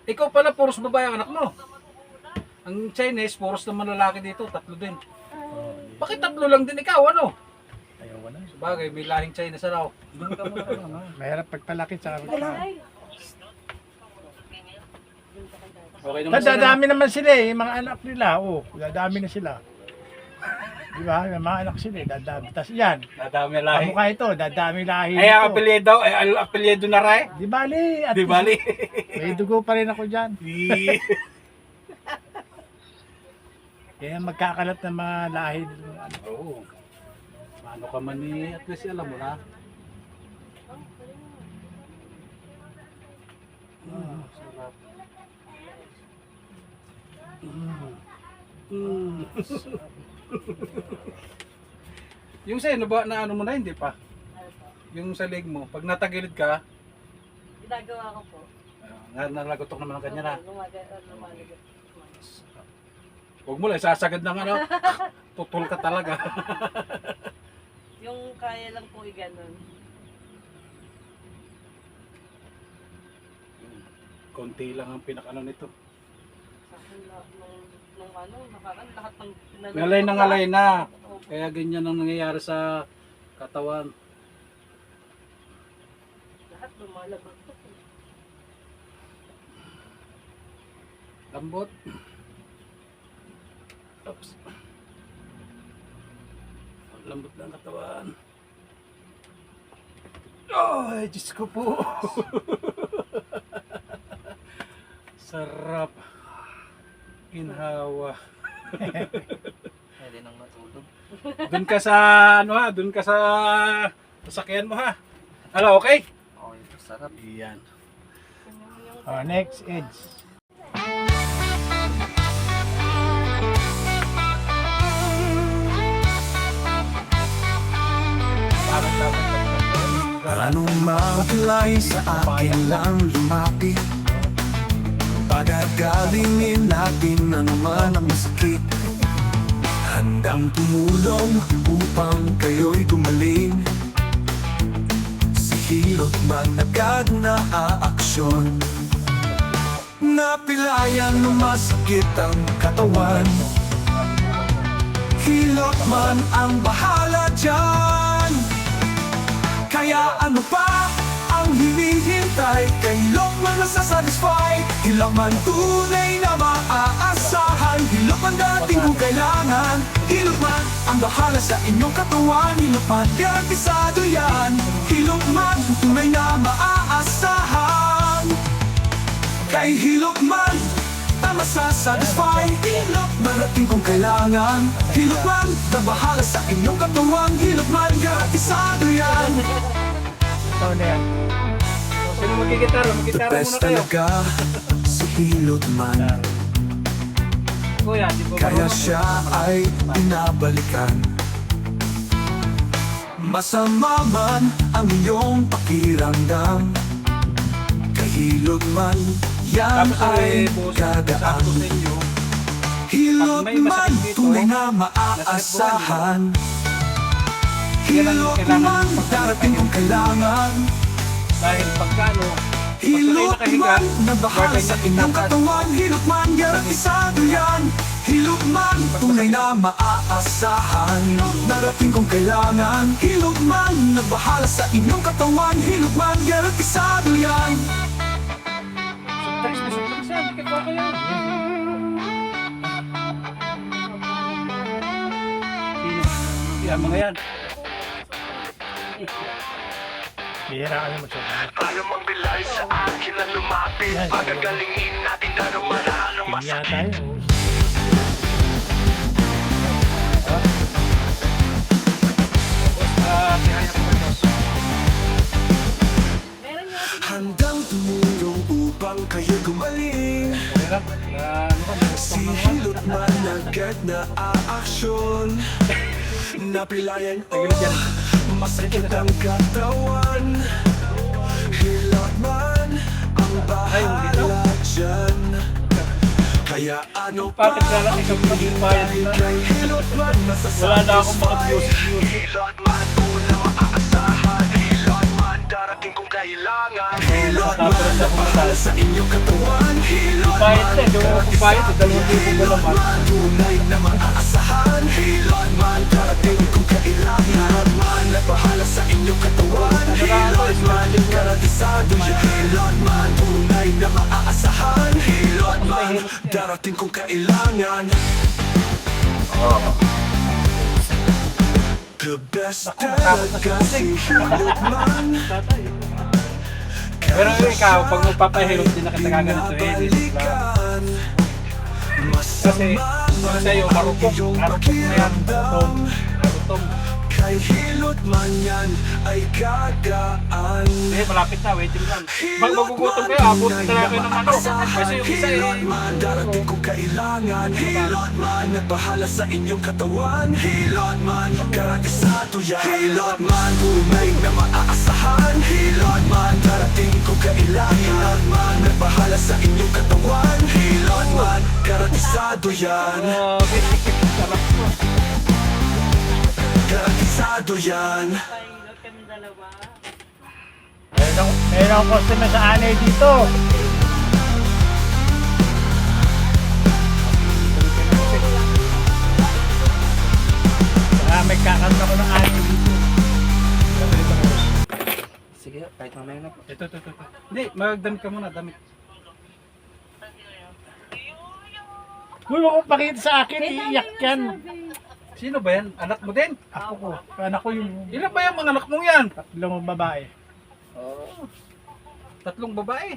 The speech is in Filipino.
Ikaw pala, puros babae ang anak mo. Ang Chinese, puros naman lalaki dito, 3 din. Bakit 3 lang din ikaw, ano? Ayaw ko na. Sabagay, may lahing Chinese raw. Mahirap pagpalaki sa Okay naman sila. dadami naman sila eh, yung mga anak nila. Oh, dadami na sila. Di ba? Yung mga anak sila eh, dadami. Tapos yan, Nadami lahi. kamukha ito, dadami lahi Ay, ang ito. apelyido, ay, apelyido na rin. Di bali. At Di bali. may dugo pa rin ako dyan. Kaya magkakalat ng mga lahi. Oo. Paano ka man ni, at least alam mo na. Sarap. Yung sa'yo, na ano mo na, hindi pa? Yung sa leg mo, pag natagilid ka, Ginagawa ko po. nalagotok naman ang kanya na. Lumalagot. Huwag mo lang, sasagad ng ano, tutol ka talaga. Yung kaya lang po i-ganon. Konti lang ang pinakano nito. Sa akin, nung ano, nakaraan, lahat ng Ngalay na ngalay na. Kaya ganyan ang nangyayari sa katawan. Lahat lumalagot po. Lambot. Oops. Ang lambot ng katawan. Ay, Diyos ko po. Sarap. Inhawa. Pwede nang matulog. Doon ka sa ano ha, doon ka sa sasakyan mo ha. Hello, okay? Okay, sarap. Iyan. Oh, next, Eds. Anong makakilay sa akin lang lumapit? Pagagalingin natin anuman ang masakit. Handang tumulong upang kayo'y gumaling. Sa hilot man agad na aaksyon. Napilayan na masakit ang katawan. Hilot man ang bahala dyan. Kaya ano pa ang hinihintay? Hilot man nasasatisfy. Hilot man tunay na maaasahan. Hilot man dating kung kailangan. Hilot man ang bahala sa inyong katawan. Hilot man garantisado yan. Hilot man tunay na maaasahan. Kay hilot man na masasatisfy. Hilot man dating kung kailangan. Hilot man na bahala sa inyong katawan. Hilot man garantisado yan. Ito na yan. Sino magigitara? The Magitara best muna kayo. talaga si hilot man. Kuya, di ba Kaya marunong? siya ay pinabalikan. Masama man ang iyong pakiramdam. Kahilot man, yan Tapos ay boss, kadaan. sakto sa inyo. Hilot Pag may man, masakit dito, tunay na maaasahan. Yan ang Hilot kailangan man, pag- darating kung kailangan. Dahil pagkano, Hilot man, na bahala sa inyong katawan. Hilot man, garantisado yan. Hilot man, tunay na maaasahan. Darating kung kailangan. Hilot man, na bahala sa inyong katawan. Hilot man, garantisado yan. subtrax na subtrax yan. Dikit pa kayo. Sino? Yan, mga yan. Bihira ka naman siya. Para magbilay sa akin na lumapit. Yan. Pagagalingin natin na rumaraan ang Tingnan tayo. Tihaya ko ito. Meron nga din. handang tumulong upang kayo gumaling. Okay lang. Ano ka, Si hilot man agad na aaksyon. Napilayan o masakit ang katawan. Hilot man ang bahala dyan. Kaya ano pa Bakit na lang isang pagbayan nila? kay hilot man Wala na akong Hilot man unang maaasahan. Hilot man darating kung kailangan. Hilot Hilot man na bahala sa inyong katawan. Hilot Bayad man na, di mo kung bayad, 2,000 ba naman? tunay na maaasahan. Hilot man darating kung kailangan. Hilot man na bahala sa inyong katawan. Hilot man garantisado yan. Hilot man tunay na maaasahan. Hilot man darating kung kailangan. The best talaga si Hilot man. Pero ikaw, pag magpapahirap din na kita kaganito eh. Balikan. Kasi, ano sa'yo, marupok. Marupok na yan. Marupok. Kay Hilot man yan ay gagaan. Eh, malapit na, waiting lang. Pag magugutom kayo, abot na lang kayo ng ano. Kasi yung isa Hilot eh. man darating kung kailangan. Hilot man nagbahala sa inyong katawan. Hilot man garantisado yan. Hilot man tunay na maaasahan. Hilot man darating kung kailangan. Hilot man nagbahala sa inyong katawan. Hilot man garantisado yan. Sarap ko. Garantisado yan. Pahingot kami dalawa. Meron akong customer sa anay dito. May kakanta ko ng anay dito. Sige, kahit mamaya na po. Ito. Hindi, magdamit ka muna, damit. Huwag mo kong pakita sa akin, iiyak yan. Sino ba yan? Anak mo din? Ako ko. Anak ko yung Ilan ba yung mga anak mong yan? tatlong babae. Tatlong babae.